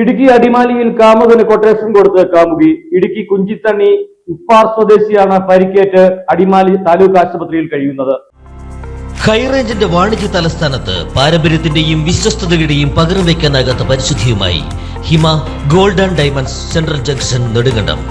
ഇടുക്കി അടിമാലിയിൽ കാമുകന് കൊട്ടേഷൻ കൊടുത്ത് കാമുകി. ഇടുക്കി കുഞ്ചിത്തണ്ണി ഉപ്പാർ സ്വദേശിയാണ് പരിക്കേറ്റ് അടിമാലി താലൂക്ക് ആശുപത്രിയിൽ കഴിയുന്നത്. ഹൈറേഞ്ചിന്റെ വാണിജ്യ തലസ്ഥാനത്ത് പാരമ്പര്യത്തിന്റെയും വിശ്വസ്തതയുടെയും പകരം വയ്ക്കാനാകാത്ത പരിശുദ്ധിയുമായി Hima gold and diamonds, central junction, Nedumkandam.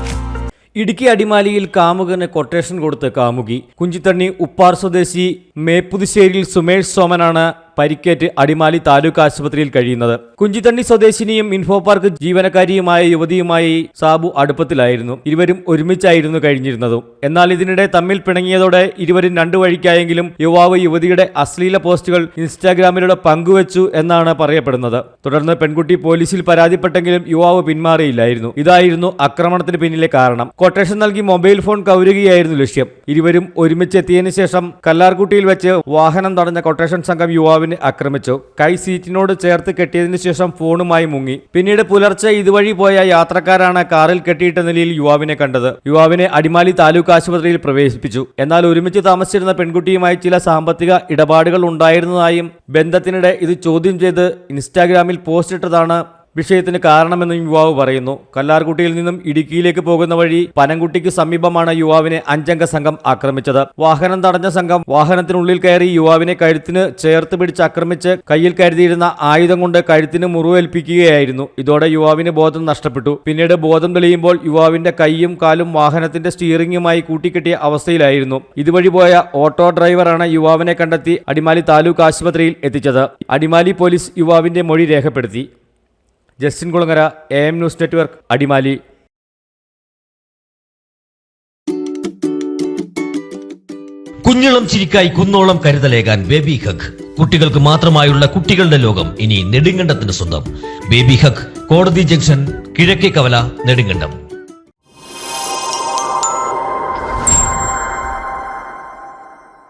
Idukki അടിമാലിയിൽ കാമുകന് കൊട്ടേഷൻ കൊടുത്ത് കാമുകി. കുഞ്ചിത്തണ്ണി ഉപ്പാർ സ്വദേശി മേപ്പുതുശ്ശേരിയിൽ സുമേഷ് സോമനാണ് പരിക്കേറ്റ് അടിമാലി താലൂക്ക് ആശുപത്രിയിൽ കഴിയുന്നത്. കുഞ്ചിത്തണ്ണി സ്വദേശിനിയും ഇൻഫോ പാർക്ക് ജീവനക്കാരിയുമായ യുവതിയുമായി സാബു അടുപ്പത്തിലായിരുന്നു. ഇരുവരും ഒരുമിച്ചായിരുന്നു കഴിഞ്ഞിരുന്നതും. എന്നാൽ ഇതിനിടെ തമ്മിൽ പിണങ്ങിയതോടെ ഇരുവരും രണ്ടു വഴിക്കായെങ്കിലും യുവാവ് യുവതിയുടെ അശ്ലീല പോസ്റ്റുകൾ ഇൻസ്റ്റാഗ്രാമിലൂടെ പങ്കുവച്ചു എന്നാണ് പറയപ്പെടുന്നത്. തുടർന്ന് പെൺകുട്ടി പോലീസിൽ പരാതിപ്പെട്ടെങ്കിലും യുവാവ് പിന്മാറിയില്ലായിരുന്നു. ഇതായിരുന്നു ആക്രമണത്തിന് പിന്നിലെ കാരണം. കൊട്ടേഷൻ നൽകി മൊബൈൽ ഫോൺ കവരുകയായിരുന്നു ലക്ഷ്യം. ഇരുവരും ഒരുമിച്ചെത്തിയതിനു ശേഷം കല്ലാർകുട്ടിയിൽ വെച്ച് വാഹനം തടഞ്ഞ കൊട്ടേഷൻ സംഘം യുവാവിനെ ആക്രമിച്ചു. കൈ സീറ്റിനോട് ചേർത്ത് കെട്ടിയതിനു ശേഷം ഫോണുമായി മുങ്ങി. പിന്നീട് പുലർച്ചെ ഇതുവഴി പോയ യാത്രക്കാരാണ് കാറിൽ കെട്ടിയിട്ട നിലയിൽ യുവാവിനെ കണ്ടത്. യുവാവിനെ അടിമാലി താലൂക്ക് ആശുപത്രിയിൽ പ്രവേശിപ്പിച്ചു. എന്നാൽ ഒരുമിച്ച് താമസിച്ചിരുന്ന പെൺകുട്ടിയുമായി ചില സാമ്പത്തിക ഇടപാടുകൾ ഉണ്ടായിരുന്നതായും ബന്ധത്തിനിടെ ഇത് ചോദ്യം ചെയ്ത് ഇൻസ്റ്റാഗ്രാമിൽ പോസ്റ്റ് ഇട്ടതാണ് വിഷയത്തിന് കാരണമെന്നും യുവാവ് പറയുന്നു. കല്ലാർകുട്ടിയിൽ നിന്നും ഇടുക്കിയിലേക്ക് പോകുന്ന വഴി പനംകുട്ടിക്ക് സമീപമാണ് യുവാവിനെ 5 അംഗ സംഘം ആക്രമിച്ചത്. വാഹനം തടഞ്ഞ സംഘം വാഹനത്തിനുള്ളിൽ കയറി യുവാവിനെ കഴുത്തിന് ചേർത്ത് പിടിച്ച് ആക്രമിച്ച് കയ്യിൽ കരുതിയിരുന്ന ആയുധം കൊണ്ട് കഴുത്തിന് മുറിവേൽപ്പിക്കുകയായിരുന്നു. ഇതോടെ യുവാവിന് ബോധം നഷ്ടപ്പെട്ടു. പിന്നീട് ബോധം തെളിയുമ്പോൾ യുവാവിന്റെ കൈയും കാലും വാഹനത്തിന്റെ സ്റ്റിയറിംഗുമായി കൂട്ടിക്കെട്ടിയ അവസ്ഥയിലായിരുന്നു. ഇതുവഴി പോയ ഓട്ടോ ഡ്രൈവറാണ് യുവാവിനെ കണ്ടെത്തി അടിമാലി താലൂക്ക് ആശുപത്രിയിൽ എത്തിച്ചത്. അടിമാലി പോലീസ് യുവാവിന്റെ മൊഴി രേഖപ്പെടുത്തി. Justin Kulangara, AM news network, Adimali. കുഞ്ഞിളം ചിരിക്കായി കുന്നോളം കരുതലേകാൻ ബേബി ഹഗ്. കുട്ടികൾക്ക് മാത്രമായുള്ള കുട്ടികളുടെ ലോകം ഇനി നെടുങ്കണ്ടത്തിന് സ്വന്തം. ബേബി ഹഗ്, കോടതി ജംഗ്ഷൻ, കിഴക്കേ കവല, നെടുങ്കണ്ടം.